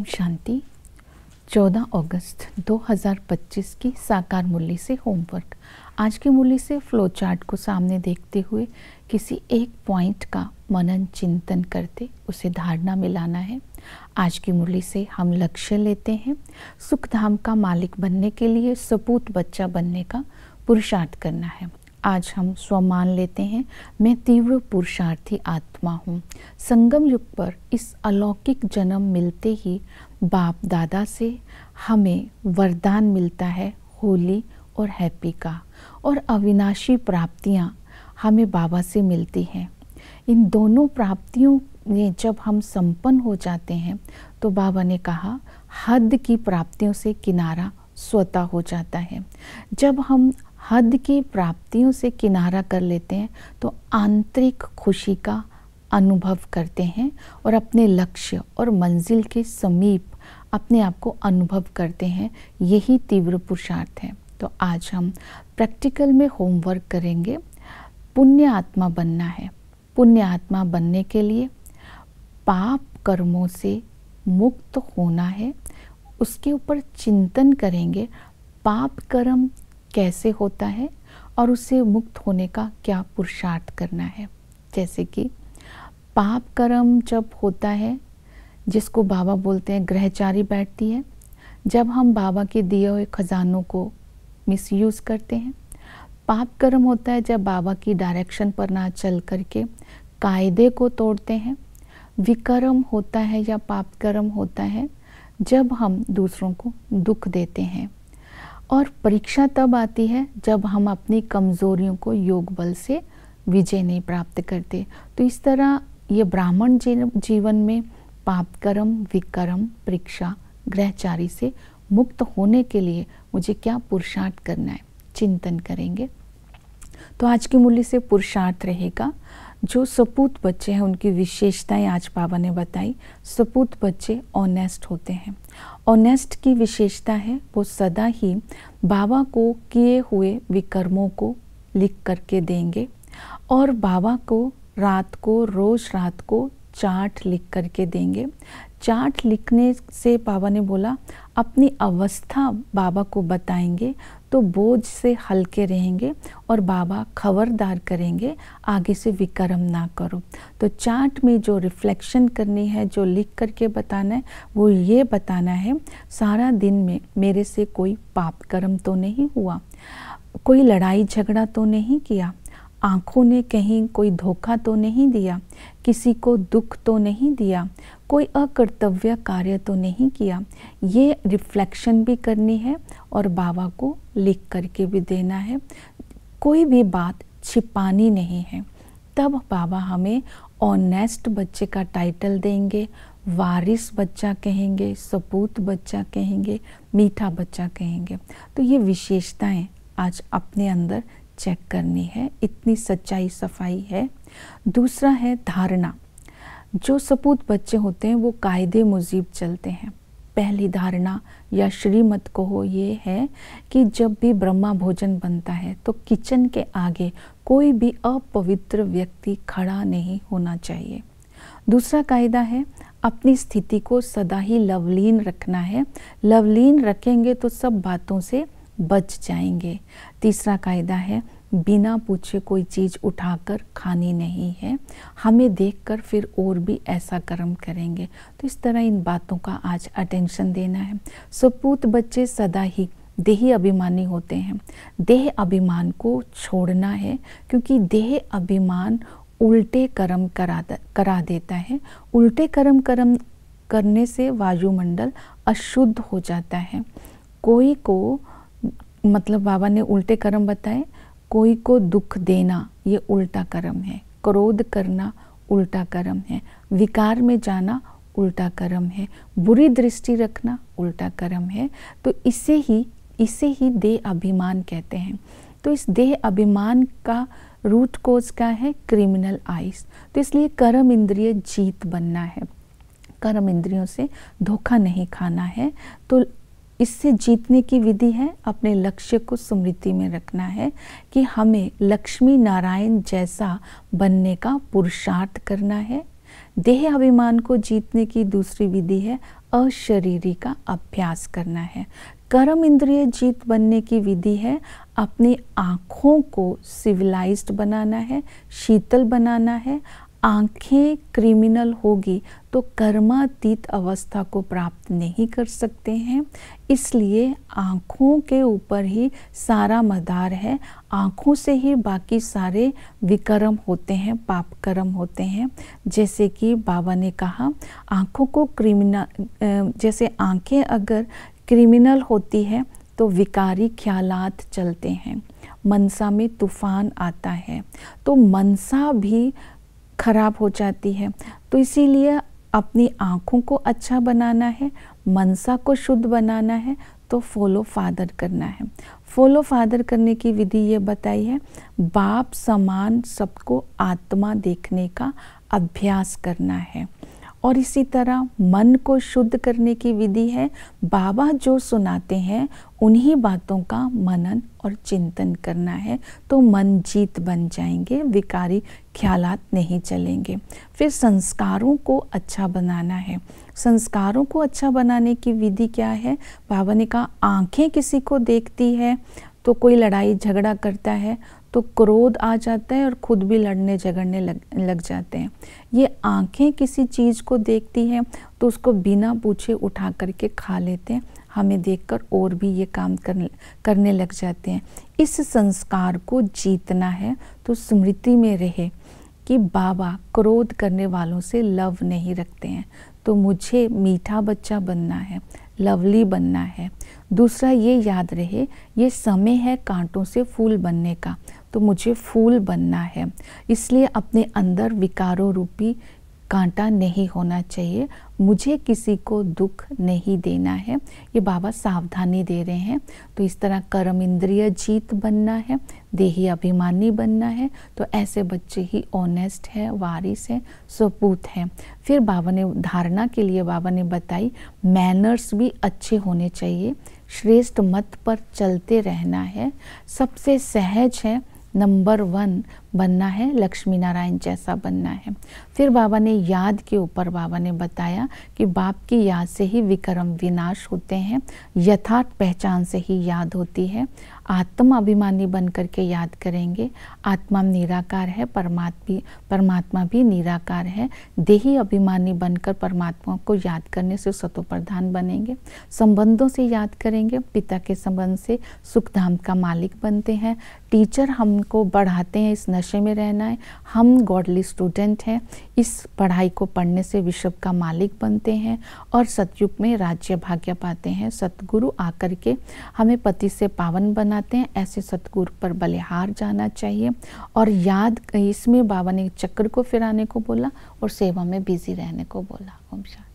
ओम शांति। 14 अगस्त 2025 की साकार मुरली से होमवर्क। आज की मुरली से फ्लो चार्ट को सामने देखते हुए किसी एक पॉइंट का मनन चिंतन करते उसे धारणा में लाना है। आज की मुरली से हम लक्ष्य लेते हैं सुखधाम का मालिक बनने के लिए सपूत बच्चा बनने का पुरुषार्थ करना है। आज हम स्वमान लेते हैं, मैं तीव्र पुरुषार्थी आत्मा हूँ। संगम युग पर इस अलौकिक जन्म मिलते ही बाप दादा से हमें वरदान मिलता है होली और हैप्पी का, और अविनाशी प्राप्तियाँ हमें बाबा से मिलती हैं। इन दोनों प्राप्तियों में जब हम संपन्न हो जाते हैं तो बाबा ने कहा हद की प्राप्तियों से किनारा स्वतः हो जाता है। जब हम हद की प्राप्तियों से किनारा कर लेते हैं तो आंतरिक खुशी का अनुभव करते हैं और अपने लक्ष्य और मंजिल के समीप अपने आप को अनुभव करते हैं। यही तीव्र पुरुषार्थ है। तो आज हम प्रैक्टिकल में होमवर्क करेंगे। पुण्य आत्मा बनना है। पुण्य आत्मा बनने के लिए पाप कर्मों से मुक्त होना है। उसके ऊपर चिंतन करेंगे पाप कर्म कैसे होता है और उससे मुक्त होने का क्या पुरुषार्थ करना है। जैसे कि पाप कर्म जब होता है, जिसको बाबा बोलते हैं ग्रहचारी बैठती है, जब हम बाबा के दिए हुए खजानों को मिसयूज़ करते हैं। पाप कर्म होता है जब बाबा की डायरेक्शन पर ना चल करके कायदे को तोड़ते हैं। विकर्म होता है या पाप कर्म होता है जब हम दूसरों को दुख देते हैं। और परीक्षा तब आती है जब हम अपनी कमज़ोरियों को योग बल से विजय नहीं प्राप्त करते। तो इस तरह ये ब्राह्मण जीवन में पाप कर्म, विकर्म, परीक्षा, ग्रहचारी से मुक्त होने के लिए मुझे क्या पुरुषार्थ करना है, चिंतन करेंगे। तो आज की मुरली से पुरुषार्थ रहेगा जो सपूत बच्चे हैं उनकी विशेषताएं आज बाबा ने बताई। सपूत बच्चे ऑनेस्ट होते हैं। ऑनेस्ट की विशेषता है वो सदा ही बाबा को किए हुए विकर्मों को लिख करके देंगे और बाबा को रोज़ रात को चार्ट लिख करके देंगे। चार्ट लिखने से बाबा ने बोला अपनी अवस्था बाबा को बताएंगे तो बोझ से हल्के रहेंगे और बाबा खबरदार करेंगे आगे से विकर्म ना करो। तो चार्ट में जो रिफ्लेक्शन करनी है, जो लिख करके बताना है, वो ये बताना है सारा दिन में मेरे से कोई पाप कर्म तो नहीं हुआ, कोई लड़ाई झगड़ा तो नहीं किया, आँखों ने कहीं कोई धोखा तो नहीं दिया, किसी को दुख तो नहीं दिया, कोई अकर्तव्य कार्य तो नहीं किया। ये रिफ्लेक्शन भी करनी है और बाबा को लिख करके भी देना है। कोई भी बात छिपानी नहीं है। तब बाबा हमें ऑनेस्ट बच्चे का टाइटल देंगे, वारिस बच्चा कहेंगे, सपूत बच्चा कहेंगे, मीठा बच्चा कहेंगे। तो ये विशेषताएं आज अपने अंदर चेक करनी है। इतनी सच्चाई सफाई है। दूसरा है धारणा। जो सपूत बच्चे होते हैं वो कायदे मुजीब चलते हैं। पहली धारणा या श्रीमत कहो ये है कि जब भी ब्रह्मा भोजन बनता है तो किचन के आगे कोई भी अपवित्र व्यक्ति खड़ा नहीं होना चाहिए। दूसरा कायदा है अपनी स्थिति को सदा ही लवलीन रखना है। लवलीन रखेंगे तो सब बातों से बच जाएंगे। तीसरा कायदा है बिना पूछे कोई चीज़ उठाकर खानी नहीं है। हमें देखकर फिर और भी ऐसा कर्म करेंगे। तो इस तरह इन बातों का आज अटेंशन देना है। सपूत बच्चे सदा ही देही अभिमानी होते हैं। देह अभिमान को छोड़ना है क्योंकि देह अभिमान उल्टे कर्म करा देता है। उल्टे कर्म करने से वायुमंडल अशुद्ध हो जाता है। कोई को मतलब बाबा ने उल्टे कर्म बताए, कोई को दुख देना ये उल्टा कर्म है, क्रोध करना उल्टा कर्म है, विकार में जाना उल्टा कर्म है, बुरी दृष्टि रखना उल्टा कर्म है। तो इसे ही देह अभिमान कहते हैं। तो इस देह अभिमान का रूट कोज क्या है? Criminal eyes. तो इसलिए कर्म इंद्रिय जीत बनना है। कर्म इंद्रियों से धोखा नहीं खाना है। तो इससे जीतने की विधि है अपने लक्ष्य को स्मृति में रखना है कि हमें लक्ष्मी नारायण जैसा बनने का पुरुषार्थ करना है। देह अभिमान को जीतने की दूसरी विधि है अशरीरी का अभ्यास करना है। कर्म इंद्रिय जीत बनने की विधि है अपनी आँखों को सिविलाइज्ड बनाना है, शीतल बनाना है। आँखें क्रिमिनल होगी तो कर्मातीत अवस्था को प्राप्त नहीं कर सकते हैं, इसलिए आँखों के ऊपर ही सारा मदार है। आँखों से ही बाकी सारे विकर्म होते हैं, पाप कर्म होते हैं। जैसे कि बाबा ने कहा आँखों को जैसे आँखें अगर क्रिमिनल होती है तो विकारी ख्यालात चलते हैं, मनसा में तूफान आता है, तो मनसा भी खराब हो जाती है। तो इसीलिए अपनी आँखों को अच्छा बनाना है, मनसा को शुद्ध बनाना है, तो फॉलो फादर करना है। फॉलो फादर करने की विधि ये बताई है, बाप समान सबको आत्मा देखने का अभ्यास करना है। और इसी तरह मन को शुद्ध करने की विधि है, बाबा जो सुनाते हैं उन्हीं बातों का मनन और चिंतन करना है, तो मन जीत बन जाएंगे, विकारी ख्यालात नहीं चलेंगे। फिर संस्कारों को अच्छा बनाना है। संस्कारों को अच्छा बनाने की विधि क्या है? बाबा ने कहा आँखें किसी को देखती है तो कोई लड़ाई झगड़ा करता है तो क्रोध आ जाता है और खुद भी लड़ने झगड़ने लग जाते हैं। ये आँखें किसी चीज़ को देखती हैं तो उसको बिना पूछे उठा करके खा लेते हैं, हमें देखकर और भी ये काम करने लग जाते हैं। इस संस्कार को जीतना है तो स्मृति में रहे कि बाबा क्रोध करने वालों से लव नहीं रखते हैं, तो मुझे मीठा बच्चा बनना है, लवली बनना है। दूसरा ये याद रहे ये समय है कांटों से फूल बनने का, तो मुझे फूल बनना है। इसलिए अपने अंदर विकारों रूपी कांटा नहीं होना चाहिए, मुझे किसी को दुख नहीं देना है, ये बाबा सावधानी दे रहे हैं। तो इस तरह कर्म इंद्रिय जीत बनना है, देही अभिमानी बनना है, तो ऐसे बच्चे ही ऑनेस्ट है, वारिस है, सपूत है। फिर बाबा ने धारणा के लिए बाबा ने बताई मैनर्स भी अच्छे होने चाहिए, श्रेष्ठ मत पर चलते रहना है। सबसे सहज है नंबर 1 बनना है, लक्ष्मी नारायण जैसा बनना है। फिर बाबा ने याद के ऊपर बाबा ने बताया कि बाप की याद से ही विक्रम विनाश होते हैं, यथार्थ पहचान से ही याद होती है। आत्मा अभिमानी बन करके याद करेंगे, आत्मा निराकार है, परमात्मा भी निराकार है। देही अभिमानी बनकर परमात्मा को याद करने से सतो प्रधान बनेंगे। संबंधों से याद करेंगे, पिता के संबंध से सुखधाम का मालिक बनते हैं। टीचर हमको बढ़ाते हैं इस नशे में रहना है, हम गॉडली स्टूडेंट हैं, इस पढ़ाई को पढ़ने से विश्व का मालिक बनते हैं और सतयुग में राज्य भाग्य पाते हैं। सतगुरु आकर के हमें पति से पावन बनाते हैं, ऐसे सतगुरु पर बलिहार जाना चाहिए। और याद इसमें बाबा ने चक्र को फिराने को बोला और सेवा में बिजी रहने को बोला। ओम शांति।